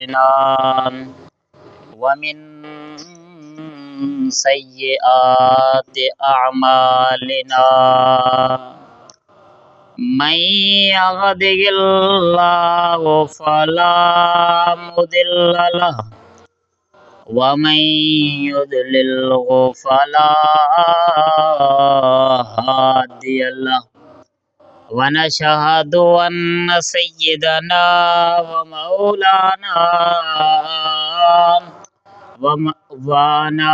नाम वमिन सय्यिआति अअमालिना मन यहदिहिल्लाहु फला मुदिल्ल लहु व मन युद्लिल्हु फला हादिय लहु व नशहदु अन्न सय्यिदना व मौलाना व मअवाना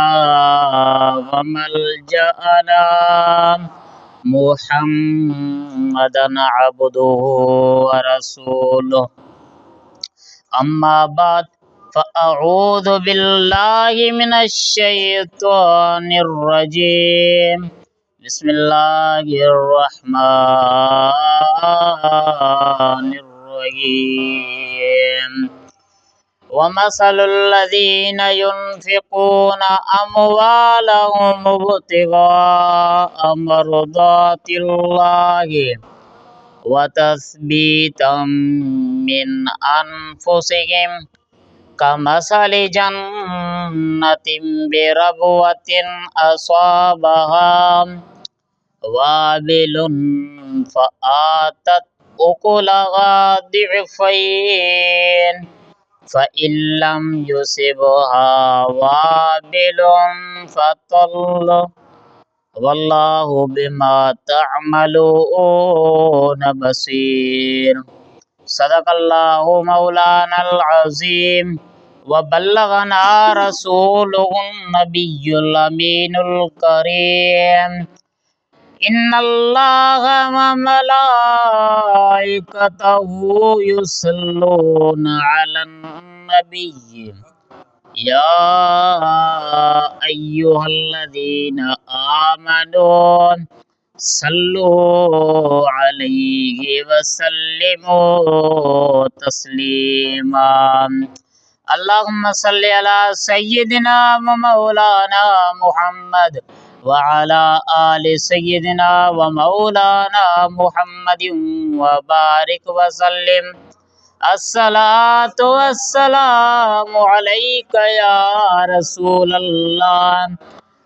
व मलजअना मुहम्मदन अब्दुहु व रसूलुहु अम्मा बाद फ़अऊज़ु बिल्लाहि मिनश शैतानिर रजीम बिस्मिल्लाहिर्रहमानिर्रहीम वमसलुल लज़ीना युनफ़िक़ूना अमवालहुम इब्तिग़ाअ मर्दातिल्लाहि व तस्बीतम मिन अनफुसिहिम कमसलि जन्नतिन बिरबुवतिन असाबहा वाबिलुन फ़आतत उकुलहा दिअफ़ैन फ़इल्लम युसिबहा वाबिलुन फ़तल वल्लाहु बिमा तअमलून बसीर। सदक़ल्लाहु मौलानल अज़ीम व बल्लगना रसूलुहुन नबियुल अमीनुल करीम। इन्नल्लाहा व मलाइकतहु युसल्लूना अलन नबिय्य या अय्युहल्लज़ीना आमनू सल्लु अलैहि वसल्लिमु तस्लीमा। अल्लाहुम्मा सल्लि अला सय्यिदिना व मौलाना मुहम्मद व अला आलि सय्यिदिना व मौलाना मुहम्मदिन व बारिक व सल्लिम। अस्सलातु वस्सलामु अलैका या रसूलल्लाह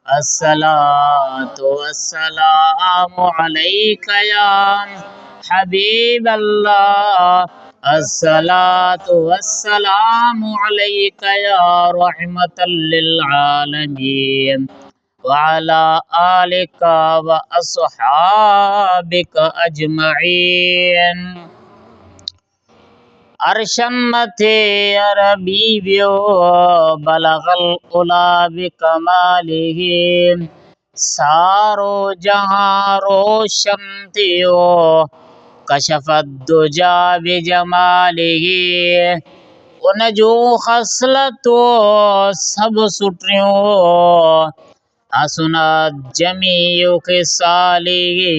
अस्सलातु वस्सलामु अलैका या हबीबल्लाह अस्सलातु वस्सलामु अलैका या रहमतल लिल आलमीन व अला आलिका व अस्हाबिका अजमईन। अर्शन मथे अरबीबियो बलगल उला बिकमालिही सारो जहां रोशन थियो कशफत दुजा बिजमालिही उन जो खसलतो सब सुट्रियो हसनत जमीउ खिसालिही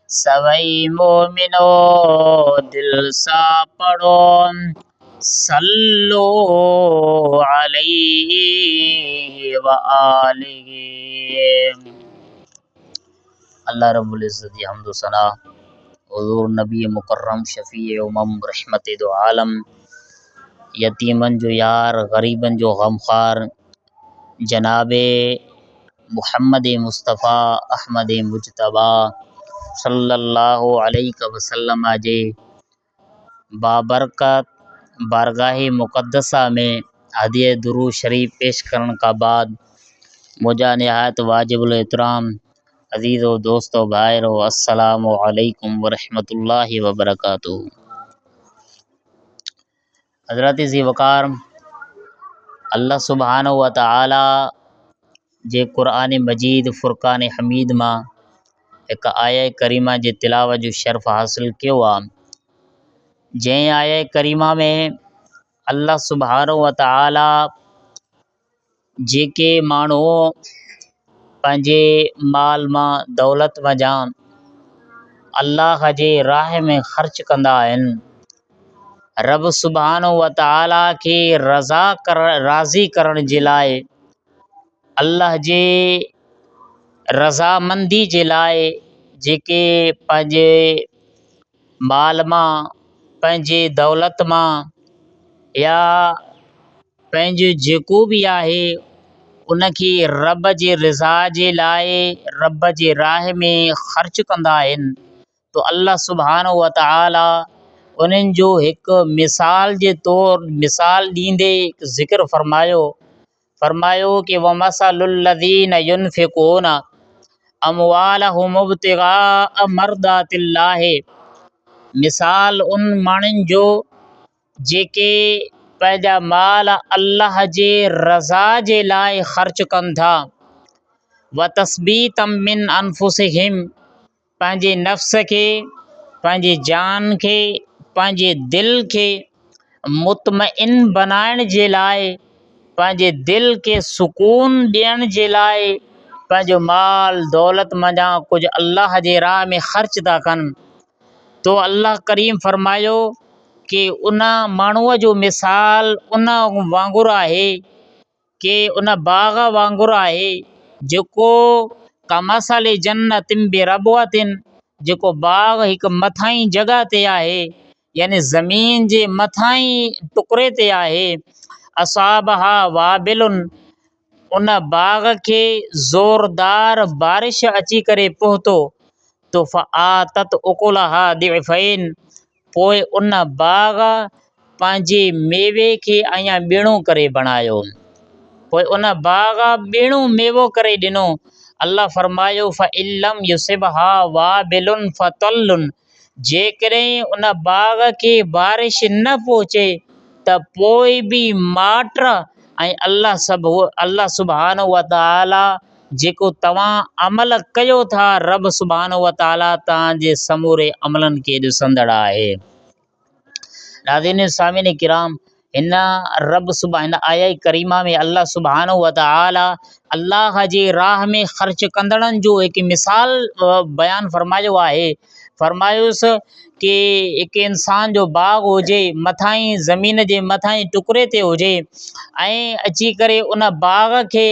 सवई मोमिनो दिल सा पढ़ो सल्लो अलैहि व आलिहि। अल्लाह रब्बुल इज़्ज़त की हम्द व सना हुज़ूर नबी मुकर्रम शफ़ी उमम रहमत दो आलम यतीमन जो यार गरीबन जो गमखार जनाबे मुहम्मद मुस्तफ़ा अहमद मुजतबा सल्लल्लाहु अलैहि वसल्लम जे बाबरकत बारगाह मुक़द्दसा में हदिया दुरूद शरीफ पेश करने का बाद मुझा निहायत वाजिबुल एहतराम अज़ीज़ व दोस्त व भाइरो अस्सलामु अलैकुम व रहमतुल्लाहि व बरकातुहू। हज़रत ज़ी वक़ार अल्लाह सुब्हानहु व तआला जे क़ुरान मजीद फ़ुरक़ान हमीद मां एक आया करीमा जे तिलावत जो शर्फ़ हासिल कियो आहे। जंहिं आया करीमा में अल्लाह सुब्हानहु व तआला जेके माण्हू पंहिंजे माल मां दौलत वजां अल्लाह जे राह में ख़र्च कंदा आहिनि रब सुब्हानहु व तआला के राज़ी करण जे लाइ अल्लाह जे रज़ामंदी जे लाइ जेके पंहिंजे माल मां पंहिंजे दौलत मां या पंहिंजो जेको बि आहे उनखे रब जे रिज़ा जे लाइ रब जे राह में ख़र्च कंदा आहिनि तो अल्लाह सुब्हानहू व तआला उन्हनि जो हिकु मिसाल जे तौरु मिसाल ॾींदे ज़िक्र फरमायो कि वमसलुल लज़ीन युनफ़िक़ून अमवालहुम इब्तिग़ाअ मर्दातिल्लाहि, मिसाल उन माण्हुनि जो जेके पंहिंजा माल अल्लाह जे रज़ा जे लाइ ख़र्च कनि था। व तस्बीतम मिन अनफुसिहिम, पंहिंजे नफ़्स खे पंहिंजे जान खे पंहिंजे दिलि खे मुतमइन बनाइण जे लाइ, पंहिंजे दिलि खे सुकून ॾियण जे लाइ पंहिंजो माल दौलत मञा कुझु अल्लाह जे राह में ख़र्च था कनि। तो अल्लाह करीम फरमायो कि उन माण्हूअ जो मिसाल उन वांगुरु आहे कि उन बाग़ वांगुरु आहे जेको कमसल जन्नतिन बिरबुअतिन, जेको बाग़ हिकु मथां ई जॻह ते आहे यानी ज़मीन जे मथां ई टुकड़े ते आहे। असाबहा वाबिलुन, उन बाग़ खे ज़ोरदार बारिश अची करे पहुतो तो फ़आतत उकुलहा दिफ़ैन, पोइ उन बाग़ पंहिंजे मेवे खे अञा ॿीणो करे बणायो, पोइ उन बाग़ ॿीणो मेवो करे ॾिनो। अल्लाह फरमायो फ़इल्लम युसिबहा वाबिलुन फ़तल्लुन, जेकॾहिं उन बाग़ खे बारिश न पहुचे त पोइ बि माट ऐं अल्लाह सुब्हानहू व तआला जेको तव्हां अमल कयो था रब सुब्हानहू व तआला तव्हांजे समूरे अमलनि खे ॾिसंदड़ आहे। नाज़रीन सामिन किराम, हिन आया करीमा में अल्लाह सुब्हानहू व तआला अल्लाह जे राह में ख़र्च कंदड़नि जो हिकु मिसाल बयानु फरमायो आहे। फरमायोसि कि हिकु इंसान जो बाग़ हुजे, मथां ई ज़मीन जे मथां ई टुकड़े ते हुजे ऐं अची करे उन बाग़ खे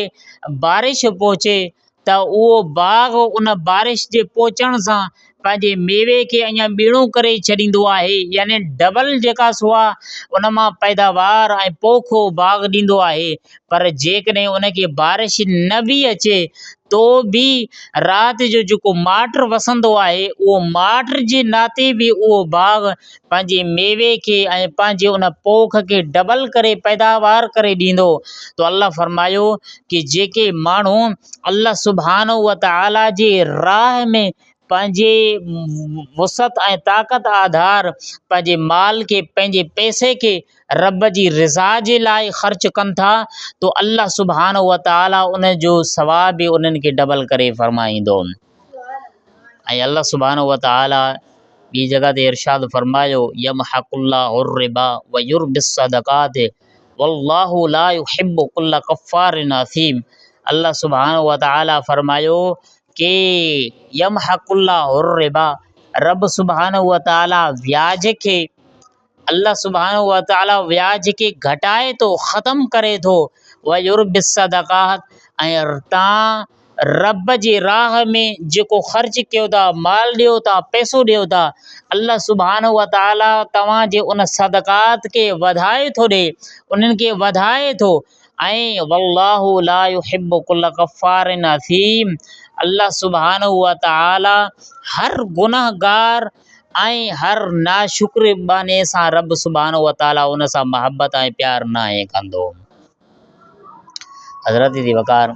बारिश पहुचे त उहो बाग़ उन बारिश जे पहुचण सां पंहिंजे मेवे खे अञा ॿीणो करे छॾींदो आहे, यानी डबल जेका सो आहे उन मां पैदावार ऐं पोखो बाग़ ॾींदो आहे। पर जेकॾहिं उनखे बारिश न बि अचे तो बि राति जो जेको माट वसंदो आहे उहो माट जे नाते बि उहो बाग़ पंहिंजे मेवे खे ऐं पंहिंजे उन पोख खे डबल करे पैदावार करे ॾींदो। तो अल्लाह फरमायो कि जेके माण्हू अल्लाह सुब्हानहू व तआला जे राह में पंहिंजे वुसत ऐं ताक़त आधार पंहिंजे माल खे पंहिंजे पैसे खे रब जी रिज़ा जे लाइ ख़र्च कनि था तो अल्लाह सुब्हानहू व तआला उन जो सवाब बि उन्हनि खे डबल करे फरमाईंदो। ऐं अल्लाह सुब्हानहू व तआला ॿी जॻह ते इरशाद फरमायो यमहकुल्लाहु रिबा व युर्बिस सदक़ात वल्लाहु ला युहिब्बु कुल्ल कफ़ारिन असीम। अल्लाह सुब्हानहू व तआला फरमायो कि यमहकुल्लाहु रिबा, रब सुब्हानहू व तआला व्याज खे अल्लाह सुब्हानहू व तआला व्याज खे घटाए थो, ख़तमु करे थो। व युर्बिस सदक़ात, ऐं तव्हां रब जे राह में जेको ख़र्च कयो था, माल ॾियो था, पैसो ॾियो था, अल्लाह सुब्हानहू व तआला तव्हांजे उन सदक़ात खे वधाए थो ॾिए, उन्हनि खे वधाए थो। ऐं वल्लाहु ला युहिब्बु कुल्ल कफ़ारिन असीम, अल्लाह सुब्हानहू व तआला हर गुनहगार ऐं हर नाशुक्र बाने सां रब सुब्हानहू व तआला उन सां महबत ऐं प्यार न आहे कंदो। हज़रत जी वकार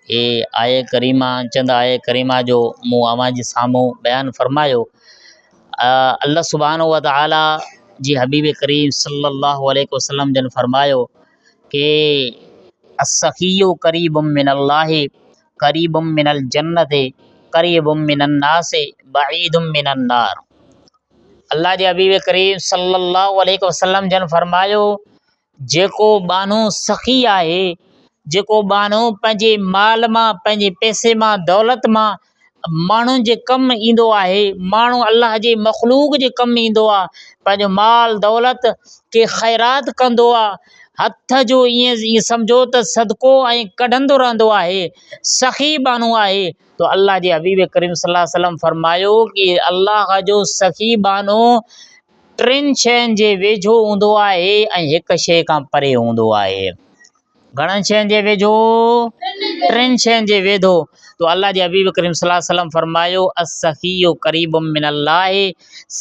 ये आए करीमा चंद आए करीमा जो मूं अवां जे साम्हूं बयानु फरमायो। अल्लाह सुब्हानहू व तआला जी हबीब करीम सल्लल्लाहु अलैहि वसल्लम जन फरमायो कि अस्सखिय्यु करीबुम मिनल्लाहि करीबुम मिनल जन्नति करीबुम मिनन नासि बईदुम मिनन नार। अल्लाह जे हबीब करीम सल्लल्लाहु अलैहि वसल्लम जन फरमायो जेको बानो सखी आहे, जेको बानो पंहिंजे माल मां पंहिंजे पैसे मां दौलत मां माण्हुनि जे कमु ईंदो आहे, माण्हू अल्लाह जे मख़लूक जे कमु ईंदो आहे, पंहिंजो माल दौलत खे ख़ैरात कंदो आहे, हथ जो ईअं सम्झो त सदको ऐं कढंदो रहंदो आहे, सखी बानो आहे। तो अल्लाह जे हबीब करीम सल्लल्लाहु अलैहि वसल्लम फरमायो कि अल्लाह जो सखी बानो टिनि शयुनि जे वेझो हूंदो आहे ऐं हिक शइ खां परे हूंदो आहे। घणनि शयुनि जे वेझो? टिनि शयुनि जे वेझो। तो अल्लाह जे हबीब करीम सल्लल्लाहु अलैहि वसल्लम फरमायो असखीयु क़रीबुम मिनल्लाह,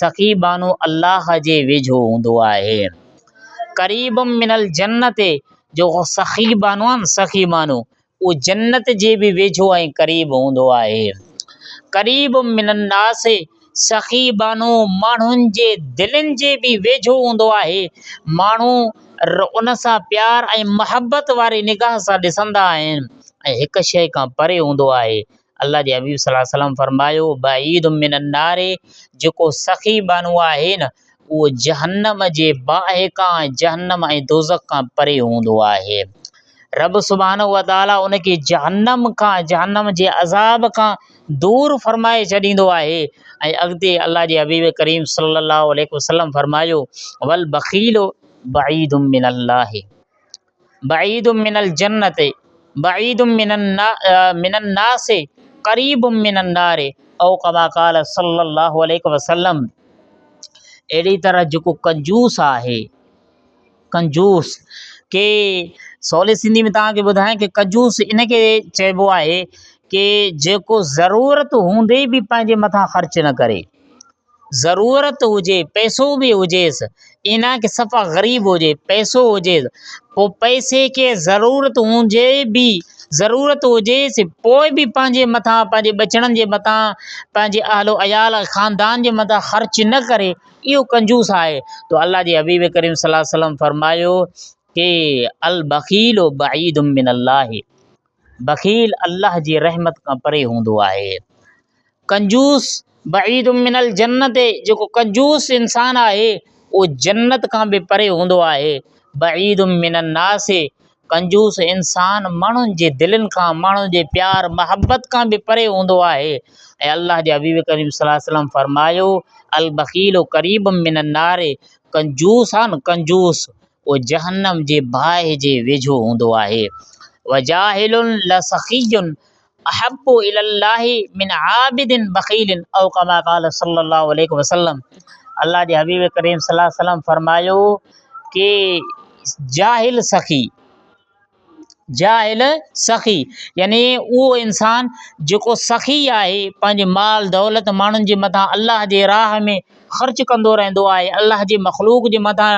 सखी बानो अल्लाह जे वेझो हूंदो आहे। क़रीबुम मिनल जन्नत, जो सखी बानो आहे न, सखी बानो उहो जन्नत जे बि वेझो ऐं क़रीब हूंदो आहे। क़रीबुम मिनन्नास, सखी बानो माण्हुनि जे दिलनि जे बि वेझो हूंदो आहे। माण्हू उन सां प्यार ऐं मोहबत वारी निगाह सां ॾिसंदा आहिनि। ऐं हिक शइ खां परे हूंदो आहे। अल्लाह जे हबीब सल्लल्लाहु अलैहि वसल्लम फरमायो बईद मिनन नारे, जेको सखी बानो आहे न उहो जहन्नम जे बाहि खां, जहन्नम ऐं दोज़ख खां परे हूंदो आहे। रब सुब्हानहु व तआला उनखे जहन्नम खां, जहन्नम जे अज़ाब खां दूर फरमाए छॾींदो आहे। ऐं अॻिते अल्लाह जे हबीब करीम सल्लल्लाहु अलैहि वसल्लम फरमायो वल बखीलो बईदुम मिनल्लाह, बईदुम मिनल जन्नत, बईदुम मिनन नास, क़रीबुम मिनन नारे, औ कमा क़ाल सल्लल्लाहु अलैहि वसल्लम। अहिड़ी तरह जेको कंजूस आहे, कंजूस के सवली सिंधी में तव्हांखे ॿुधायां कि कंजूस इनखे चइबो आहे कि जेको ज़रूरत हूंदे बि पंहिंजे मथां ख़र्च न करे। ज़रूरत हुजे, पैसो बि हुजेसि, इन के सफ़ा ग़रीब हुजे, पैसो हुजेसि, पोइ पैसे खे ज़रूरत हुजे बि, ज़रूरत हुजेसि पोइ बि पंहिंजे मथां, पंहिंजे बचड़नि जे मथां, पंहिंजे अहलो अयाल ख़ानदान जे मथां ख़र्च न करे, इहो कंजूस आहे। तो अल्लाह जे हबीब करीम सल्लल्लाहु अलैहि वसल्लम फरमायो कि अल बखीलो बईदुम मिनल्लाह, बखील अल्लाह जी रहमत खां परे हूंदो आहे। कंजूस बईदुम मिनल जन्नत, जेको कंजूस इंसान आहे उहो जन्नत खां बि परे हूंदो आहे। बईदुम मिनन नास, कंजूस इंसान माण्हुनि जे दिलनि खां, माण्हुनि जे प्यार मोहब्बत खां बि परे हूंदो आहे। ऐं अल्लाह जे हबीब करीम सल्लल्लाहु अलैहि वसल्लम फरमायो अल बखीलो क़रीबुम मिनन नारे, कंजूस आहे न, कंजूस उहो जहन्नम जे बाहि जे वेझो हूंदो आहे। वजाहिलुन लसखीयुन अहब्बु इलल्लाहि मिन आबिदिन बखीलिन, औ कमा क़ाल सल्लल्लाहु अलैहि वसल्लम। अल्लाह जे हबीब करीम सल्लल्लाहु अलैहि वसल्लम फरमायो कि जाहिल सखी, जाहिल सखी यानी उहो इंसान जेको सखी आहे, पंहिंजे माल दौलत माण्हुनि जे मथां अल्लाह जे राह में ख़र्च कंदो रहंदो आहे, अल्लाह जे मख़लूक जे मथां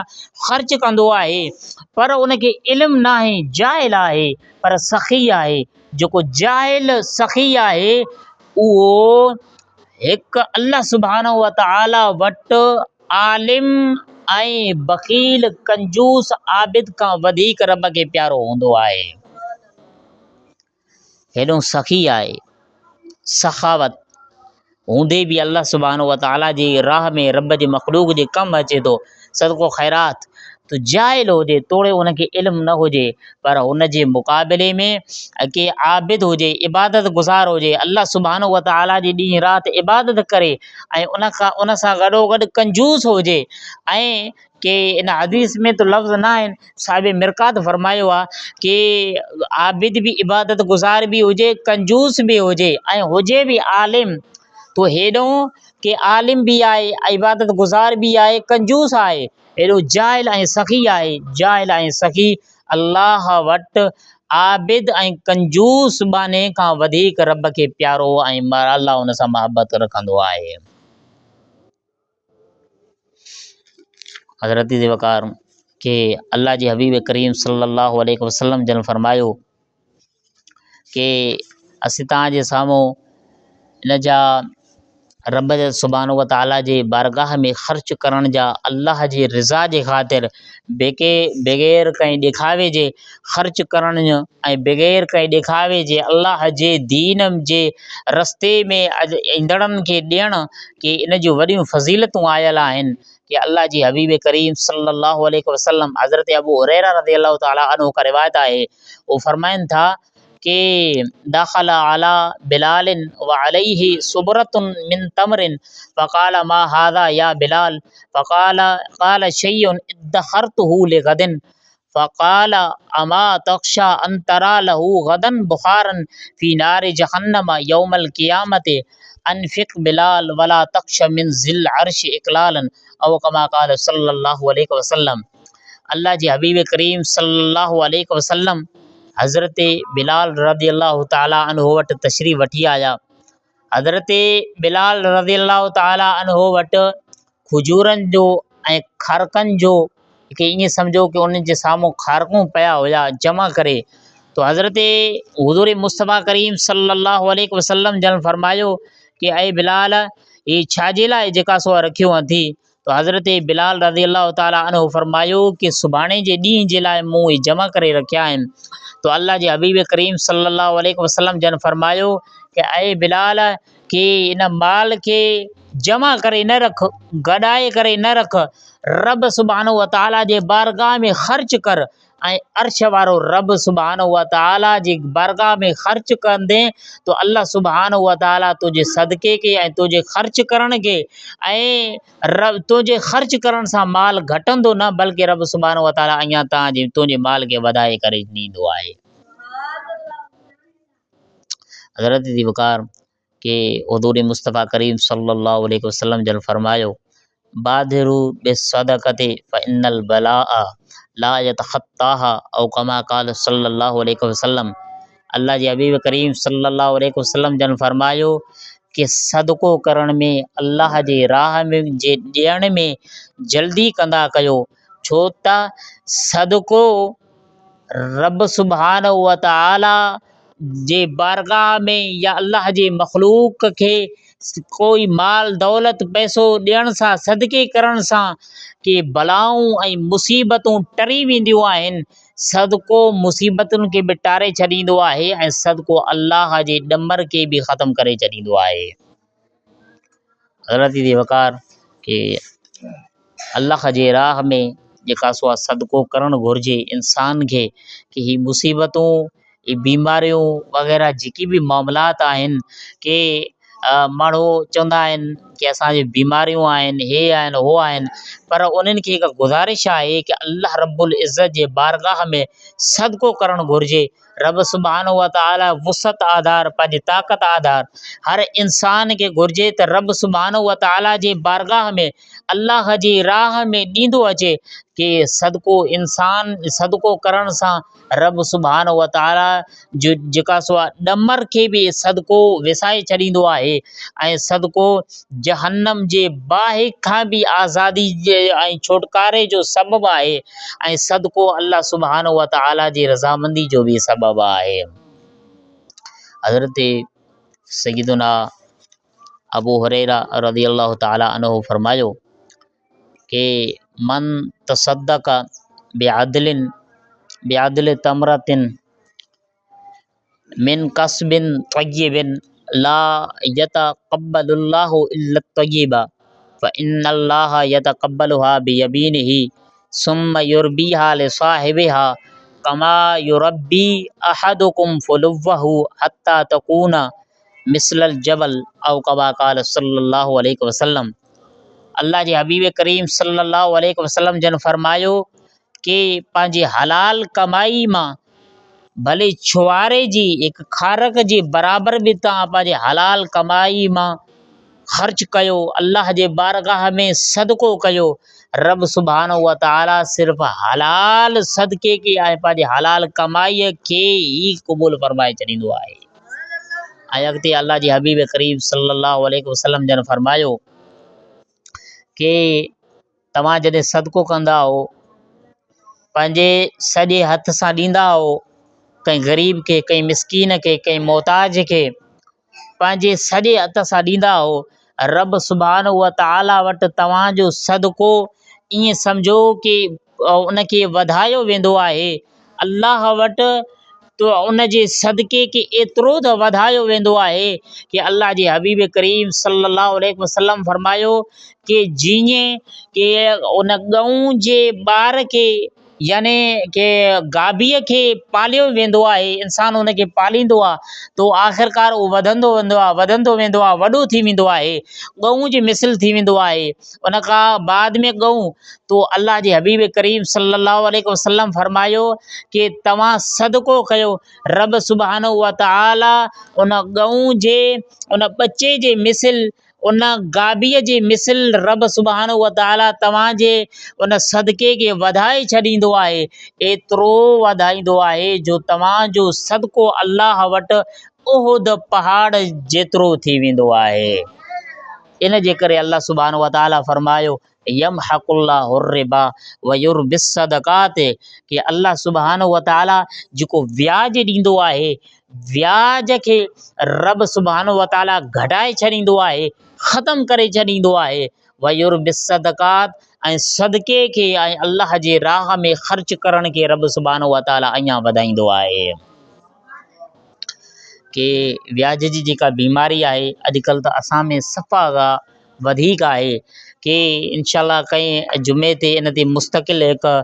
ख़र्च कंदो आहे, पर उनखे इल्मु न आहे, जाहिल आहे पर सखी आहे। जेको जाहिल सखी आहे उहो हिकु अल्लाह सुब्हानहु व तआला वटि आलिम ऐं बखील कंजूस आबिद खां वधीक रब खे प्यारो हूंदो आहे। हेॾो सखी आहे, सखावत हूंदे बि अल्लाह सुब्हानहु व तआला जी राह में रब जे मख़लूक जे कमु अचे थो, सदको ख़ैरात। तो जाहिल हुजे, तोड़े उनखे इल्मु न हुजे, पर हुन जे मुक़ाबले में के आबिद हुजे, इबादत गुज़ार हुजे, अल्लाह सुब्हानहु व तआला जी ॾींहुं राति इबादत करे ऐं उन सां गॾोगॾु कंजूस हुजे। ऐं के इन हदीस में तो लफ़्ज़ न आहिनि, साहिब मिरकात फरमायो आहे कि आबिद बि इबादत गुज़ार बि हुजे, कंजूस बि हुजे ऐं हुजे बि आलिम। तो हेॾो कि आलिम बि आहे, इबादत गुज़ार बि आहे, कंजूस आहे, हेॾो जाहिल ऐं सखी आहे। जाहिल ऐं सखी अल्लाह वटि आबिद ऐं कंजूस बाने खां वधीक रब खे प्यारो ऐं अल्लाह हुन सां मोहबत रखंदो आहे। हज़रत जे वक़ार के अल्लाह जे हबीब करीम सल्लल्लाहु अलैहि वसल्लम जन फरमायो कि असीं तव्हांजे साम्हूं इन जा रब जे सुब्हानहु व तआला जे बारगाह में ख़र्च करण जा, अल्लाह जी रिज़ा जे ख़ातिर बग़ैर कंहिं ॾेखावे जे ख़र्च करण ऐं बग़ैर कंहिं ॾेखावे जे अल्लाह जे दीन जे रस्ते में ईंदड़नि खे ॾियण कि इन जूं वॾियूं फ़ज़ीलतूं आयल आहिनि। कि अल्लाह जी हबीब करीम सल्लल्लाहु अलैहि वसल्लम हज़रत अबू हुरैरा रज़ियल्लाहु तआला अन्हु का रिवायत आहे, वो फरमाइनि था कि दाख़ल अला बिलालिन व अलैहि सुबरतुन मिन तमरिन फ़क़ाल मा हाज़ा या बिलाल क़ाल शय्युन इद्दख़रतुहु लिग़दिन फ़क़ाल अमा तख़शा अन तरा लहू गदन बुख़ारन फ़ी नारि जहन्नम यौमल क़ियामत अनफ़िक़ बिलाल वला तख़श मिन ज़िल अर्श इक़लालन औ कमा क़ाल सल्लल्लाहु अलैहि वसल्लम। अल्लाह जे हबीब करीम सल्लल्लाहु अलैहि वसल्लम हज़रत बिलाल रज़ियल्लाहु ताला अन्हु वटि तशरीफ़ वठी आया। हज़रत बिलाल रज़ियल्लाहु ताला अन्हु वटि खजूरनि जो ऐं ख़ारकनि जो कि ईअं सम्झो कि उन्हनि जे साम्हूं ख़ारकूं पिया हुया जमा करे। तो हज़रत हुज़ूर मुस्तफ़ा करीम सल्लल्लाहु अलैहि वसल्लम जन फरमायो कि अय बिलाल ही छाजे लाइ जेका सो रखियो अथी। तो हज़रत बिलाल रज़ियल्लाहु ताला अन्हु फरमायो कि सुभाणे जे ॾींहं जे लाइ मूं ही जमा करे रखिया आहिनि। तो अल्लाह जे हबीब करीम सल्लल्लाहु अलैहि वसल्लम जन फरमायो कि अय बिलाल कि इन माल खे जमा करे न रख, गॾाए करे न रख, रब सुब्हानहु व तआला जे बारगाह में ख़र्च कर। ऐं अर्श वारो रब सुब्हानहु व तआला जी बारगाह में ख़र्च कंदे तो अल्लाह सुब्हानहु व तआला तुंहिंजे सदक़े खे ऐं तुंहिंजे ख़र्च करण खे ऐं रब तुंहिंजे ख़र्च करण सां माल घटंदो न, बल्कि रब सुब्हानहु व तआला अञा तुंहिंजे माल खे वधाए करे ॾींदो आहे। हज़रत जी वक़ार के हुज़ूर मुस्तफ़ा करीम सल्लल्लाहु अलैहि वसल्लम जन फरमायो बादिरू बिस्सदक़ति फ़इन्नल बलाअ ला यतख़त्ताहा औ कमा क़ाल सल्लल्लाहु अलैहि वसल्लम। अल्लाह जे हबीब करीम सल्लल्लाहु अलैहि वसल्लम जन फरमायो कि सदको करण में, अल्लाह जे राह में जे ॾियण में जल्दी कंदा कयो, छो त सदको रब सुब्हानहु व तआला जे बारगाह में या अल्लाह जे मखलूक खे कोई माल दौलत पैसो ॾियण सां, सदके करण सां कि बलाऊं ऐं मुसीबतूं टरी वेंदियूं आहिनि। सदको मुसीबतुनि खे बि टारे छॾींदो आहे ऐं सदको अल्लाह जे ॾमर खे बि ख़तमु करे छॾींदो आहे। हज़रत जी वक़ार कि अल्लाह जे राह में जेका सो आहे सदको करणु घुरिजे इंसान खे कि ही मुसीबतूं, ही बीमारियूं वग़ैरह जेकी बि मामलात आहिनि कि माण्हू चवंदा आहिनि कि असांजी बीमारियूं आहिनि, हे आहिनि, हो आहिनि, पर उन्हनि खे हिकु गुज़ारिश आहे कि अल्लाह रब्बुल इज़्ज़त जे बारगाह में सदको करणु घुरिजे। रब सुब्हानहु व तआला वुसअत आधार, पंहिंजी ताक़त आधार हर इंसान खे घुरिजे त रब सुब्हानहु व तआला जे बारगाह में अल्लाह जी राह में ॾींदो अचे कि सदको इंसान सदको करण सां रब सुब्हानहु व तआला जो जेका सो आहे ॾमर खे बि सदको विसाए छॾींदो आहे ऐं सदको जहन्नम जे बाहि खां बि आज़ादी जे ऐं छुटकारे जो सबबु आहे ऐं सदको अल्लाह सुब्हानहु व तआला जी रज़ामंदी जो बि सबबु आहे। हज़रत सय्यदुना अबू हुरैरा रज़ियल्लाहु ताला अन्हु फरमायो कि मन तसद्दक़ बिअदल तमरतिन मिन कसबिन तय्यिबिन ला यतक़ब्बलुल्लाहु इल्ला तय्यिबा फ़इन्नल्लाह यतक़ब्बलुहा बियमीनिही सुम्मा युरब्बिहा लिसाहिबिहा कमा युरब्बी अहदुकुम फुलुव्वहु हत्ता तकूना मिसलल जबल औ कमा क़ाल सल्लल्लाहु अलैहि वसल्लम। अल्लाह जे हबीब करीम सल्लल्लाहु अलैहि वसल्लम जन फरमायो कि पंहिंजी हलाल कमाई मां भले छुआरे जी हिकु ख़ारक जे बराबरि बि तव्हां पंहिंजे हलाल कमाई मां ख़र्च कयो, अल्लाह जे बारगाह में सदको कयो। रब सुब्हानहु व तआला सिर्फ़ु हलाल सदके खे ऐं पंहिंजे हलाल कमाईअ खे ई क़बूल फरमाए छॾींदो आहे। ऐं अॻिते अल्लाह जे हबीब करीम सल्लल्लाहु अलैहि वसल्लम जन फरमायो कि तव्हां जॾहिं सदको कंदा हो पंहिंजे सॼे हथ सां ॾींदा हो, कंहिं ग़रीब खे, कंहिं मिसकीन खे, कंहिं मोहताज खे पंहिंजे सॼे हथ सां ॾींदा हो, रब सुब्हानहु व तआला वटि तव्हांजो सदको ईअं सम्झो कि उनखे वधायो वेंदो आहे। अल्लाह वटि तो उन जे सदके खे एतिरो त वधायो वेंदो आहे कि अल्लाह जे हबीब करीम सल्लल्लाहु अलैहि वसल्लम फरमायो कि जीअं कि उन ॻऊं जे ॿार खे याने कि गाभीअ खे पालियो वेंदो आहे, इंसानु उनखे पालींदो आहे तो आख़िरकार उहो वधंदो वेंदो आहे, वधंदो वेंदो आहे, वॾो थी वेंदो आहे, ॻऊं जे मिसल थी वेंदो आहे। उन खां बाद में ॻऊं तो अल्लाह जे हबीब करीम सल्लल्लाहु अलैहि वसल्लम फरमायो कि तव्हां सदको कयो, रब सुब्हानहु व तआला उन ॻऊं जे उन बचे जे मिसल उन गाबीअ जे मिसल रब सुभाणे व ताला तव्हांजे उन सदके खे वधाए छॾींदो आहे, एतिरो वधाईंदो आहे जो तव्हांजो सदको अलाह वटि उहुद पहाड़ जेतिरो थी वेंदो आहे। इन जे करे अल्लाह सुभाणे व ताला फरमायो यमहकुल्लाहु रिबा व युर्बिस सदक़ात कि अल्लाह सुभाणे व ताला जेको व्याज ॾींदो आहे, व्याज खे रब सुभाणे व ताला घटाए छॾींदो आहे, ख़तमु करे छॾींदो आहे। व युर्बिस सदक़ात ऐं सदके खे ऐं अल्लाह जे राह में ख़र्च करण खे रब सुभाणे व ताला अञा वधाईंदो आहे। कि व्याज जी जेका बीमारी आहे अॼुकल्ह त असां में सफ़ा वधीक आहे कि इंशाअल्लाह कंहिं जुमे ते इन ते मुस्तक़िल हिकु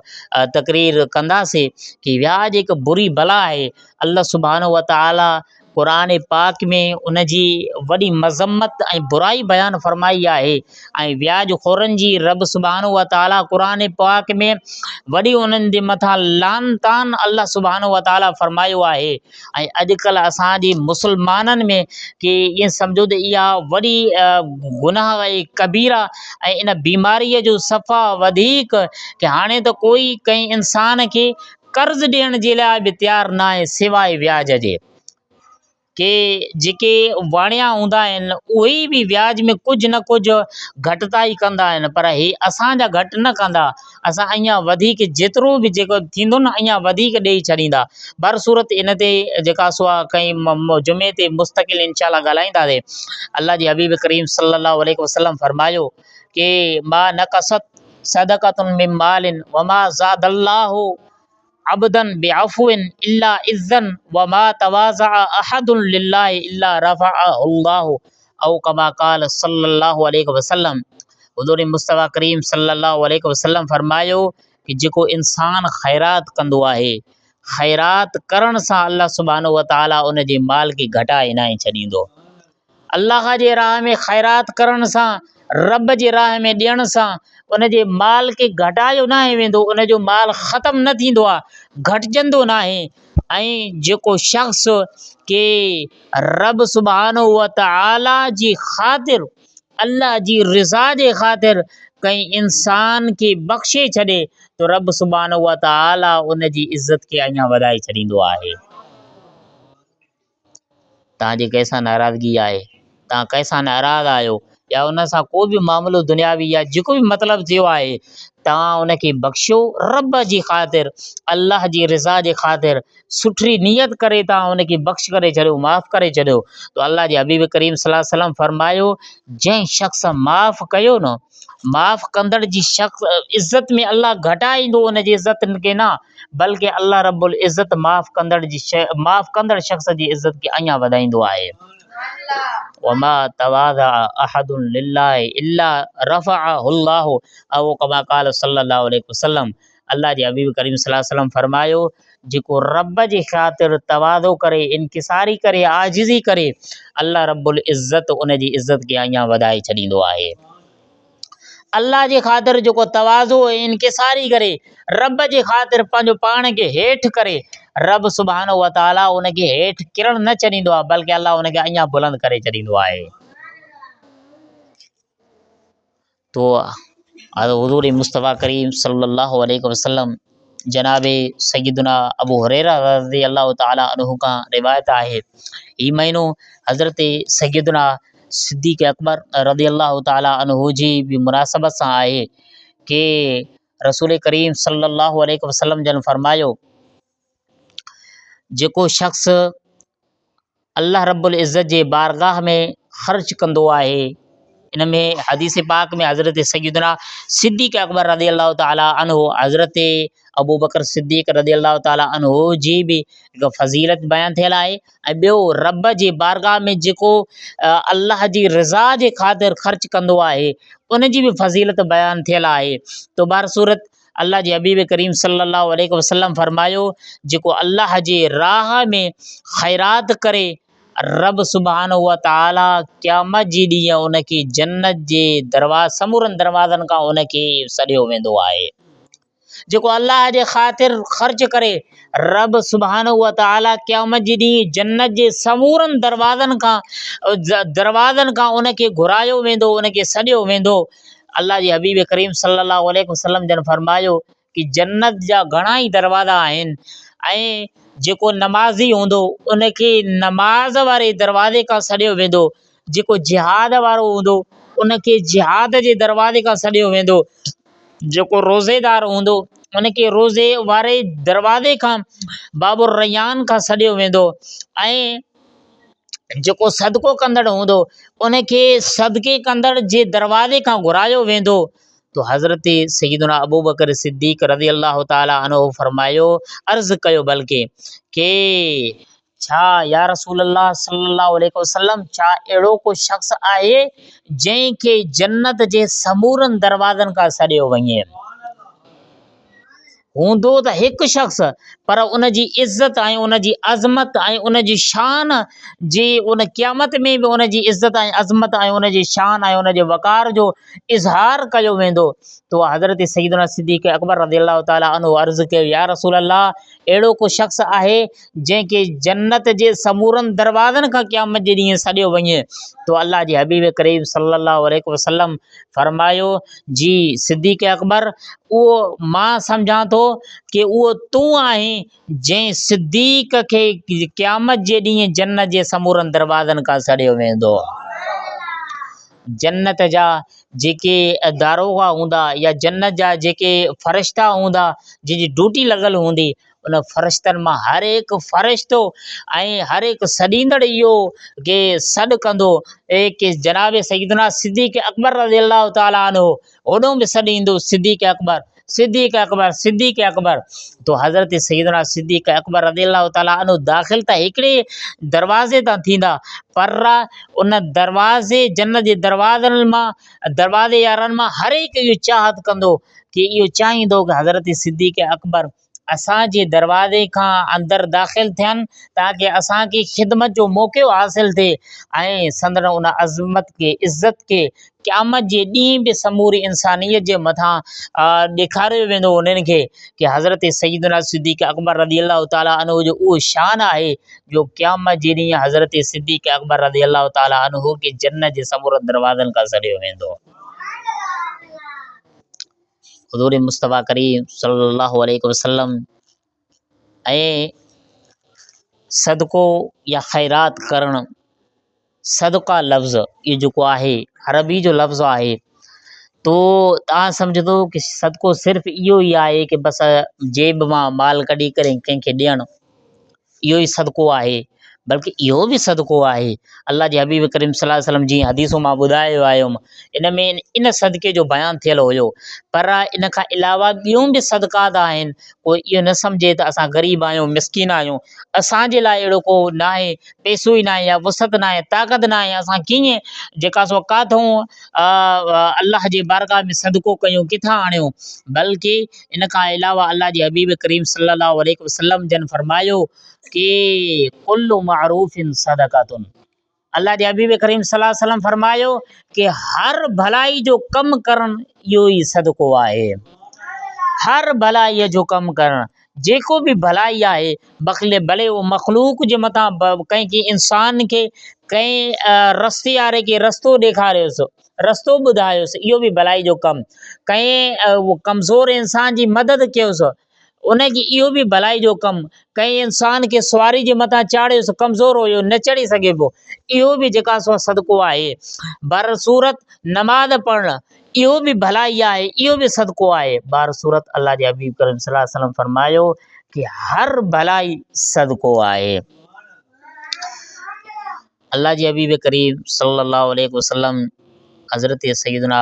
तक़रीर कंदासीं कि व्याज हिकु बुरी बला आहे। अल्लाह सुभाणे व ताला क़ुरान पाक में उन जी वॾी मज़म्मत ऐं बुराई बयानु फ़रमाई आहे ऐं व्याज ख़ोरनि जी रब सुभाणे व ताला क़ुरान पाक में वॾी उन्हनि जे मथां लानतान अल्लाह सुभाणे व ताला फ़रमायो आहे। ऐं अॼुकल्ह असांजे मुस्लमाननि में कि ईअं सम्झो त इहा वॾी गुनाह ऐं कबीरा ऐं इन बीमारीअ जो सफ़ा वधीक कि हाणे त कोई कंहिं इंसान खे कर्ज़ ॾियण जे लाइ बि तयारु न आहे सवाइ व्याज जे। कि जेके वाणिया हूंदा आहिनि उहे बि व्याज में कुझु न कुझु घटिताई कंदा आहिनि, पर हे असांजा घटि न कंदा, असां अञा वधीक जेतिरो बि जेको थींदो न अञा वधीक ॾेई छॾींदा। बर सूरत इन ते जेका सो आहे कंहिं जुमे ते मुस्तक़िल इंशाअल्लाह ॻाल्हाईंदासीं। अल्लाह जे हबीब करीम सल्लल्लाहु अलैहि वसल्लम फरमायो कि मा नक़सत सदक़तुन मिन मालिन व मा ज़ादल्लाहु अबदन बिअफ़्विन इल्ला इज़्ज़न व मा तवाज़अ अहदुन लिल्लाहि इल्ला रफ़अहुल्लाहु औ कमा क़ाल सल्लल्लाहु अलैहि वसल्लम। हुज़ूर मुस्तफ़ा करीम सल्लल्लाहु अलैहि वसल्लम फरमायो कि जेको इंसान ख़ैरात कंदो आहे, ख़ैरात करण सां अल्लाह सुभाणे व ताला उन जे माल खे घटाए न छॾींदो। अल्लाह जे राह में ख़ैरात करण सां, रब जे राह में ॾियण सां उन जे माल खे घटायो न वेंदो, उन जो माल ख़तमु न थींदो आहे, घटिजंदो न आहे। ऐं जेको शख़्स के रब सुभाणे व ताला जी ख़ातिर, अल्लाह जी रिज़ा जे ख़ातिर कंहिं इंसान खे बख़्शे छॾे तो रब सुभाणे व ताला उन जी इज़त खे अञा वधाए छॾींदो आहे। तव्हांजी कंहिंसां नाराज़गी आहे, तव्हां कंहिंसां नाराज़ आहियो या उन सां को बि मामिलो दुनियावी या जेको बि मतिलबु थियो आहे, तव्हां उनखे बख़्शियो रब जी ख़ातिर, अल्लाह जी रिज़ा जे ख़ातिर, सुठी नियत करे तव्हां उनखे बख़्श करे छॾियो, माफ़ु करे छॾियो। तो अल्लाह जे हबीब करीम सल्लल्लाहु अलैहि वसल्लम फरमायो जंहिं शख़्स माफ़ु कयो न, माफ़ु कंदड़ जी शख़्स इज़त में अल्लाह घटाईंदो उन जी इज़त खे न, बल्कि अल्लाह रब्बुल इज़त माफ़ु कंदड़ शख़्स जी इज़त खे अञा वधाईंदो आहे। वमा तवाज़अ अहदुन लिल्लाहि इल्ला रफ़अहुल्लाहु औ कमा क़ाल सल्लल्लाहु अलैहि वसल्लम। अल्लाह जे हबीब करीम सल्लल्लाहु अलैहि वसल्लम फरमायो जेको रब जी ख़ातिर तवाज़ो करे, इनकिसारी करे, आजिज़ी करे, अल्लाह रब्बुल इज़्ज़त उन जी इज़त खे अञा वधाए छॾींदो आहे। अल्लाह जे ख़ातिर जेको तवाज़ो इनकिसारी करे, रब जे ख़ातिर पंहिंजो पाण खे हेठि करे, रब सुभाणे व ताला उनखे हेठि किरण न छॾींदो आहे, बल्कि अल्लाह उनखे अञा बुलंद करे छॾींदो आहे। तो हुज़ूर मुस्तफ़ा करीम सल्लल्लाहु अलैहि वसल्लम जनाबे सय्यदुना अबू हुरैरा रज़ियल्लाहु ताला अन्हु खां रिवायत आहे, ही महीनो हज़रत सय्यदुना सिद्दीक़ अकबर रज़ियल्लाहु ताला अन्हु जी बि मुनासबत सां आहे कि रसूल करीम सल्लल्लाहु अलैहि वसल्लम जन फरमायो जेको शख़्स अल्लाह रब्बुल इज़्ज़त जे बारगाह में ख़र्च कंदो आहे, इन में हदीस पाक में हज़रत सय्यदना सिद्दीक़ अकबर रज़ियल्लाहु ताला अन्हु, हज़रत अबू बकर सिद्दीक़ रज़ियल्लाहु ताला अन्हु जी बि हिकु फ़ज़ीलत बयानु थियल आहे। ऐं ॿियो रब जी बारगाह में जेको अल्लाह जी रिज़ा जे ख़ातिर ख़र्च कंदो आहे उन जी बि फ़ज़ीलत बयानु थियल आहे। तो बार सूरत अल्लाह जे हबीब करीम सल्लल्लाहु अलैहि वसल्लम फरमायो जेको अल्लाह जे राह में ख़ैरात करे, रब सुभाणे व ताला क़यामत जी ॾींहुं उनखे जन्नत जे समूरनि दरवाज़नि खां उनखे सॾियो वेंदो आहे। जेको अल्लाह जे ख़ातिर ख़र्च करे, रब सुभाणे व तआला क़यामत जे ॾींहुं जन्नत जे समूरनि दरवाज़नि खां उनखे घुरायो वेंदो, उनखे सॾियो वेंदो। अल्लाह जे हबीब करीम सल्लल्लाहु अलैहि वसल्लम जन फरमायो कि जन्नत जा घणा ई दरवाज़ा आहिनि ऐं जेको नमाज़ी हूंदो उनखे नमाज़ वारे दरवाज़े खां सॾियो वेंदो, जेको जिहाद वारो हूंदो उनखे जिहाद जे दरवाज़े खां सॾियो वेंदो, जेको रोज़ेदार हूंदो उनखे रोज़े वारे दरवाज़े खां बाबुर रैयान खां सॾियो वेंदो ऐं जेको सदको कंदड़ हूंदो उनखे सदके कंदड़ जे दरवाज़े खां घुरायो वेंदो। तो हज़रत सैयदना अबू बकर सिद्दीक़ रज़ी अल्लाह ताला अन्हु फरमायो, अर्ज़ु कयो बल्कि के छा या रसूल अल्लाह सल्लल्लाहु अलैहि वसल्लम, छा अहिड़ो को शख़्स आहे जंहिंखे जन्नत जे समूरनि दरवाज़नि खां सॾियो वञे? हूंदो त हिकु शख़्स, पर उन जी इज़त ऐं उन जी अज़मत ऐं उन जी शान जी उन क़यामत में बि उन जी इज़त ऐं अज़मत ऐं उन जी शान ऐं उन जे वक़ार जो इज़हार कयो वेंदो। तो हज़रत सैयदना सिद्दीक़ अकबर रज़ी अल्लाह ताला अन्हु अर्ज़ु कयो, या रसूल अल्लाह, अहिड़ो को शख़्स आहे जंहिंखे जन्नत जे समूरनि दरवाज़नि खां क़यामत जे ॾींहुं सॾियो वञे? तो अल्लाह जे हबीब करीम सल्लल्लाहु अलैहि वसल्लम फरमायो, जी सिद्दीक़ अकबर, उहो मां सम्झां थो कि उहो तूं आहीं जंहिं सिद्दीक़ खे क़यामत जे ॾींहुं जन्नत जे समूरनि दरवाज़नि खां सॾियो वेंदो। जन्नत जा जेके दारोगा हूंदा या जन्नत जा जेके फ़रिश्ता हूंदा जंहिंजी ड्यूटी लॻल हूंदी, उन फ़रिश्तनि मां हर हिकु फ़रिश्तो ऐं हर हिकु सॾींदड़ इहो के सॾु कंदो कि जनाब सैयदना सिद्दीक़ अकबर रज़ी अल्लाह ताला अन्हु, होॾों बि सॾु ईंदो सिद्दीक़ अकबर, सिद्दीक़ अकबर, सिद्दीक़ अकबर। तो हज़रत सैयदना सिद्दीक़ अकबर रज़ी अल्लाह ताला अन्हु दाख़िल त हिकिड़े दरवाज़े तां थींदा, पर उन दरवाज़े जन्नत जे दरवाज़े यारनि मां हर हिकु इहो चाहत कंदो कि इहो चाहींदो कि हज़रत सिद्दीक़ अकबर असांजे दरवाज़े खां अंदरि दाख़िल थियनि ताकी असांखे ख़िदमत जो मौक़ो हासिलु थिए ऐं संदन उन अज़मत खे, इज़त खे क़यामत जे ॾींहुं बि समूरी इंसानियत जे मथां ॾेखारियो वेंदो उन्हनि खे कि हज़रत सैयदना सिद्दीक़ अकबर रज़ी अल्लाह ताला अन्हु जो उहो शान आहे जो क़यामत जे ॾींहुं हज़रत सिद्दीक़ अकबर रज़ी अल्लाह ताला अन्हु खे जन्नत जे समूरनि दरवाज़नि खां सॾियो वेंदो। हुज़ूर मुस्तफ़ा करीम सल्लल्लाहु अलैहि वसल्लम ऐं सदको या ख़ैरात करणु, सदका लफ़्ज़ इहो जेको आहे अरबी जो लफ़्ज़ आहे, तो तव्हां सम्झंदो कि सदको सिर्फ़ु इहो ई आहे कि बसि जेब मां माल कढी करे कंहिंखे ॾियणु, इहो ई सदको आहे, बल्कि इहो बि सदको आहे। अल्लाह जे हबीब करीम सल्लल्लाहु अलैहि वसल्लम जी हदीसूं मां ॿुधायो आयुमि, इन में इन सदके जो बयानु थियलु हुयो, पर इन खां अलावा ॿियूं बि सदकात आहिनि। कोई इहो न सम्झे त असां ग़रीब आहियूं, मिसकिन आहियूं, असांजे लाइ अहिड़ो को न आहे, पैसो ई न आहे या वुसत न आहे, ताक़त न आहे, असां कीअं जेका सो काथूं अल्लाह जे बारगाह में सदको कयूं, किथां आणियूं? बल्कि इन खां अलावा अल्लाह जे हबीब करीम सल्लल्लाहु अलैहि वसल्लम जन फरमायो कि कुल्लु मारूफ़िन सदक़तुन, अल्लाह जे हबीब करीम सल्लल्लाहु अलैहि वसल्लम फरमायो कि हर भलाई जो कमु करणु इहो ई सदको आहे। हर भलाईअ जो कमु करणु, जेको बि भलाई आहे, भले उहो मख़लूक जे मथां कंहिं इंसान खे कंहिं रस्ते वारे खे रस्तो ॾेखारियोसि, रस्तो ॿुधायोसि, इहो बि भलाई जो कमु, कंहिं कमज़ोर इंसान जी मदद कयोसि, उनजी इहो बि भलाई जो कमु, कंहिं इंसान खे सुवारी जे मथां चाढ़ियोसि, कमज़ोर हुयो न चढ़ी सघे पियो, इहो बि जेका सो सदको आहे। बर सूरत नमाज़ पढ़णु, इहो बि भलाई आहे, इहो बि सदको आहे। बार सूरत अल्लाह जे हबीब करीम सल्लल्लाहु अलैहि वसल्लम फरमायो कि हर भलाई सदको आहे। अल्लाह जे हबीब करीम सल्लल्लाहु अलैहि वसल्लम हज़रत सैयदना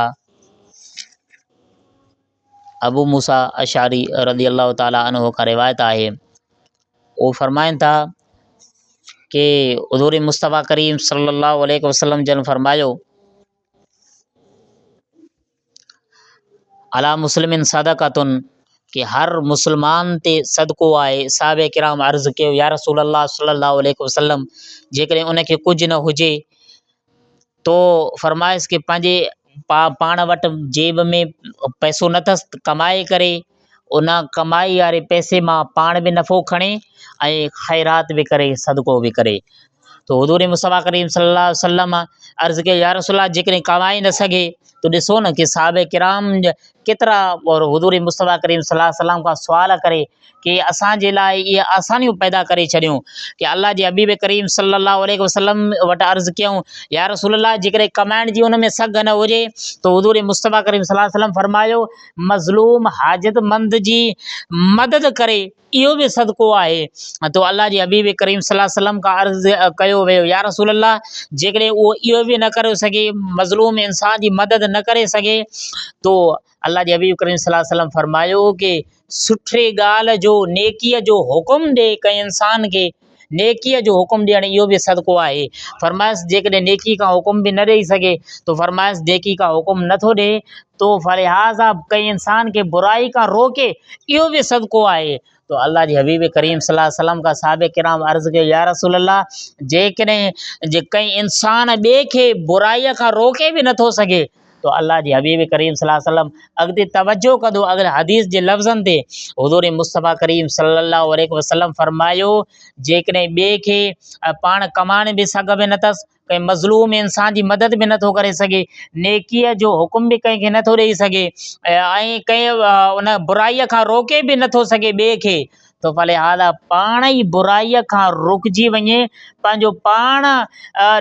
अबू मूसा अशारी रज़ी अल्लाह ताला अन्हु खां रिवायत आहे, वो फरमाइनि था कि हुज़ूर मुस्तफ़ा करीम सल्लल्लाहु अलैहि वसल्लम जन फरमायो, अला मुस्लिमिन सदक़तुन, कि हर मुसलमान ते सदको आहे। साहबे किराम अर्ज़ु कयो, या रसूल अल्लाह सल्लल्लाहु अलैहि वसल्लम, जेकॾहिं उनखे कुझु न हुजे तो फरमाइसि कि पंहिंजे पाण वटि जेब में पैसो न अथसि, कमाए करे उन कमाई वारे पैसे मां पाण बि नफ़ो खणे ऐं ख़ैरात बि करे, सदको बि करे। तो हुज़ूर मुस्तफ़ा करीम सल्लल्लाहु अलैहि वसल्लम अर्ज़ु कयो, या रसूल अल्लाह, जेकॾहिं कमाए न सघे तो ॾिसो न कि साहबे किराम केतिरा और हुज़ूर मुस्तफ़ा करीम सल्लल्लाहु अलैहि वसल्लम खां सुवाल करे कि असांजे लाइ इहे आसानियूं पैदा करे छॾियूं कि अल्लाह जे हबीब करीम सल्लल्लाहु अलैहि वसल्लम वटि अर्ज़ु कयूं, या रसूल अल्लाह, जेकॾहिं कमाइण जी उन में सघ न हुजे तो हुज़ूर मुस्तफ़ा करीम सल्लल्लाहु अलैहि वसल्लम फरमायो, मज़लूम हाजतमंद जी मदद करे, इहो बि सदको आहे। तो अल्लाह जे हबीब करीम सल्लल्लाहु अलैहि वसल्लम खां अर्ज़ु कयो वियो, या रसूल अल्लाह, जेकॾहिं उहो इहो बि न करे सघे, मज़लूम इंसान जी मदद न करे सघे, तो अल्लाह जे हबीब करीम सल्लल्लाहु अलैहि वसल्लम फरमायो कि सुठे ॻाल्हि जो, नेकीअ जो हुकुम ॾे कंहिं इंसान खे, नेकीअ जो हुकुम ॾियणु इहो बि सदको आहे। फरमाइश जेकॾहिं नेकी का हुकुम बि न ॾेई सघे तो फरमाइश नेकी का हुकुम नथो ॾे तो फलिहाज़ा कंहिं इंसान खे बुराई खां रोके, इहो बि सदको आहे। तो अल्लाह जे हबीब करीम सल्लल्लाहु अलैहि वसल्लम खां साहबे किराम अर्ज़ु कयो, या रसूल अल्लाह, जेकॾहिं कंहिं इंसान ॿिए खे बुराईअ खां रोके बि नथो सघे तो अल्लाह जे हबीब करीम सल्लल्लाहु अलैहि वसल्लम अॻिते तवजो कंदो, अगरि हदीस जे लफ़्ज़नि ते हुज़ूर मुस्तफ़ा करीम सल्लल्लाहु अलैहि वसल्लम फरमायो, जेकॾहिं ॿिए खे पाण कमाइण बि सघ में नथसि, कंहिं मज़लूम इंसान जी मदद बि नथो करे सघे, नेकीअ जो हुकुम बि कंहिंखे नथो ॾेई सघे ऐं कंहिं उन बुराईअ खां रोके बि नथो सघे ॿिए खे, तो फलिहाज़ा पाण ई बुराईअ खां रुकिजी वञे, पंहिंजो पाण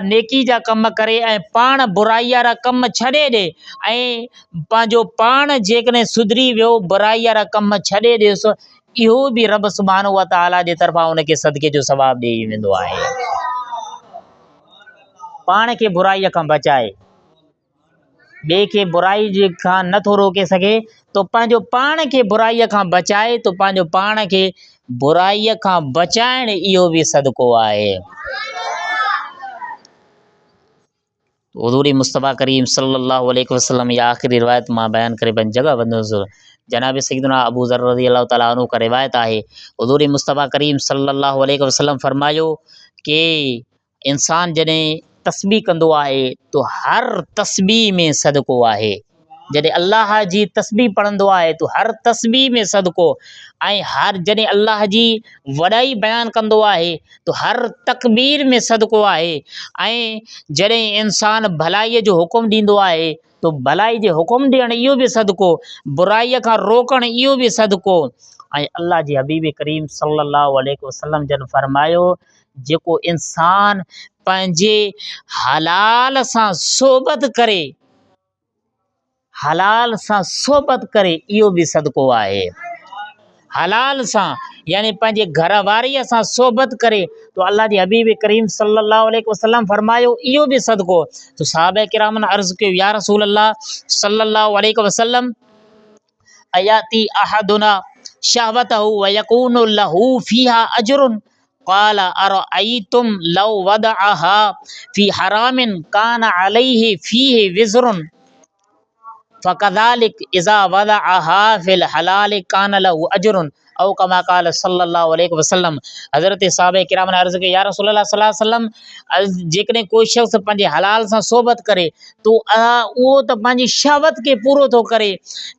नेकी जा कम करे ऐं पाण बुराई वारा कम छॾे ॾे ऐं पंहिंजो पाण जेकॾहिं सुधरी वियो, बुराई वारा कम छॾे ॾियोसि, इहो बि रब सुभाणे व तआला जे तरफ़ां उनखे सदके जो सवाबु ॾेई वेंदो आहे। पाण खे बुराईअ खां बचाए, ॿिए खे बुराई जे खां नथो रोके सघे तो पंहिंजो पाण खे बुराईअ खां बचाए, तो पंहिंजो पाण खे बुराईअ खां बचाइणु इहो बि सदको आहे। हुज़ूर मुस्तफ़ा करीम सल्लल्लाहु अलैहि वसल्लम या आख़िरी रिवायत मां बयानु करे पंहिंजी जॻह वञोसि। जनाब सैयदना अबू ज़र रज़ी अल्लाह ताला अन्हु का रिवायत आहे, हुज़ूर मुस्तफ़ा करीम सल्लल्लाहु अलैहि वसल्लम फरमायो कि इंसान जॾहिं तस्बीह कंदो आहे तो हर तस्बीह में सदको आहे। जॾहिं अल्लाह जी तस्बीह पढ़ंदो आहे तो हर तस्बीह में सदको, ऐं हर जॾहिं अल्लाह जी वॾाई बयानु कंदो आहे तो हर तकबीर में सदको आहे, ऐं जॾहिं इंसान भलाईअ जो हुकुम ॾींदो आहे तो भलाई जे हुकुम ॾियणु इहो बि सदको, बुराईअ खां रोकणु इहो बि सदको। ऐं अल्लाह जे हबीब करीम सल्लल्लाहु अलैहि वसल्लम जन फरमायो, जेको इंसान पंहिंजे हलाल सां सोबत करे, हलाल सां सोबत करे, इहो बि सदको आहे। हलाल सां यानी पंहिंजे घर वारीअ सां सोबत करे तो अल्लाह जे हबीब करीम सल्लल्लाहु अलैहि वसल्लम फरमायो, इहो बि सदको। तो साहबे किरामन अर्ज़ु कयो, या रसूल अल्लाह सल्लल्लाहु अलैहि वसल्लम, अयाती अहदुना शहवतहु व यकूनु लहू फीहा अजरुन, क़ाल अरअयतुम लौ वदअहा फी हरामिन कान अलैहि फीहि विज़रुन फ़कज़ालिक इज़ा वदअहा फ़िल हलाल कान लहू अजरुन औ कमा क़ाल सल्लल्लाहु अलैहि वसल्लम। हज़रत साहबे किराम ने अर्ज़ु कई, या रसूल अल्लाह सल्लल्लाहु अलैहि वसल्लम, जेकॾहिं कोई शख़्स पंहिंजे हलाल सां सोबत करे तो उहो त पंहिंजी शहवत खे पूरो थो करे,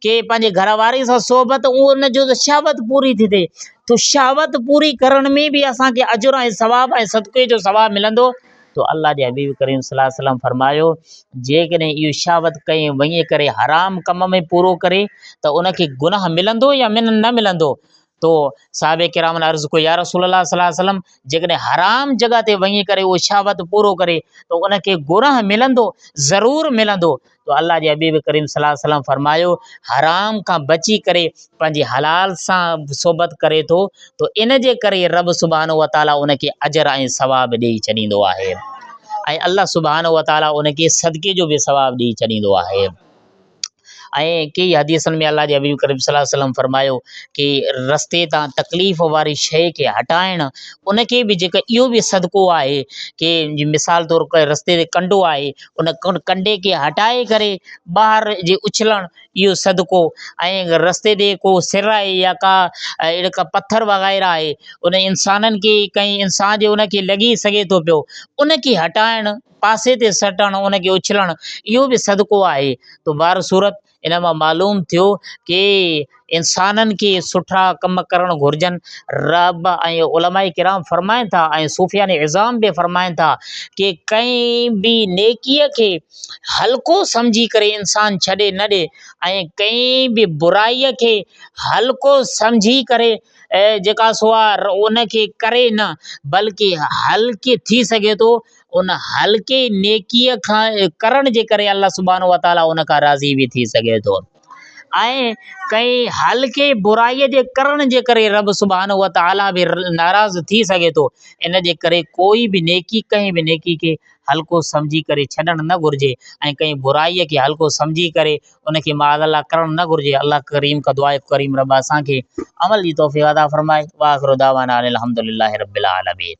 कि पंहिंजे घरवारी सां सोबत, उहो उनजो त शहवत पूरी थी थिए, तो शहवत पूरी करण में बि असांखे अजुर ऐं सवाब ऐं सदक़े जो सवाबु मिलंदो। तो अल्लाह जे हबीब करीम सल्लल्लाहु अलैहि वसल्लम फरमायो, जेकॾहिं इहो शहवत कहीं वञी करे हराम कम में पूरो करे त उनखे गुनाह मिलंदो या न मिलंदो। तो साहबे किराम ने अर्ज़ु कयो, या रसूल अल्लाह सल्लल्लाहु अलैहि वसल्लम, जेकॾहिं हराम जॻह ते वञी करे उहो शहवत पूरो करे तो उनखे गुनाह मिलंदो, ज़रूरु मिलंदो। तो अल्लाह जे हबीब करीम सल्लल्लाहु अलैहि वसल्लम फरमायो, हराम खां बची करे पंहिंजे हलाल सां सोबत करे थो तो इन जे करे रब सुभाणे व तआला उनखे अजर ऐं सवाबु ॾेई छॾींदो आहे, ऐं अल्लाह सुभाणे व तआला उनखे सदक़े जो बि सवाबु ॾेई छॾींदो आहे। ऐं कई हदीसनि में अल्लाह जे हबीब करीम सल्लल्लाहु अलैहि वसल्लम फरमायो कि रस्ते तां तकलीफ़ वारी शइ खे हटाइणु, उनखे बि जेका इहो बि सदको आहे, कि मिसाल तौरु पे रस्ते ते कंडो आहे, उन कंडे खे हटाए करे ॿाहिरि जे उछलणु, इहो सदको। ऐं रस्ते ते को सिर आहे या का अहिड़ा का पथर वग़ैरह आहे, उन इंसाननि खे कंहिं इंसान जे उनखे लॻी सघे थो पियो, उनखे हटाइणु, पासे ते सटणु, उनखे उछलणु, इहो बि सदको आहे। तो बार सूरत इन मां मालूम थियो कि इंसाननि खे सुठा कम करणु घुरिजनि। रब ऐं उलमाए किराम फ़रमाइनि था ऐं सूफ़ियाने इज़ाम बि फ़रमाइनि था कि कंहिं बि नेकीअ खे हल्को सम्झी करे इंसानु छॾे न ॾे ऐं कंहिं बि बुराईअ खे हल्को सम्झी करे जेका सो आहे उनखे करे न, बल्कि हल्के थी सघे थो उन हल्के नेकीअ खां करण जे करे अल्लाह सुब्हानो व तआला उन खां राज़ी बि थी सघे थो। ऐं कंहिं हल्के बुराईअ जे करण जे करे रब सुब्हानो व तआला बि नाराज़ थी सघे थो। इन जे करे कोई बि नेकी कंहिं बि नेकी खे हल्को सम्झी करे छॾणु न घुरिजे ऐं कंहिं बुराईअ खे हल्को सम्झी करे उनखे माअज़ल्लाह करणु न घुरिजे। अल्लाह करीम का दुआ करीम रब असांखे अमल जी तौफ़ीक़ अता फ़रमाए। व आख़िरु दावाना अनिल हम्दुलिल्लाहि रब्बिल आलमीन।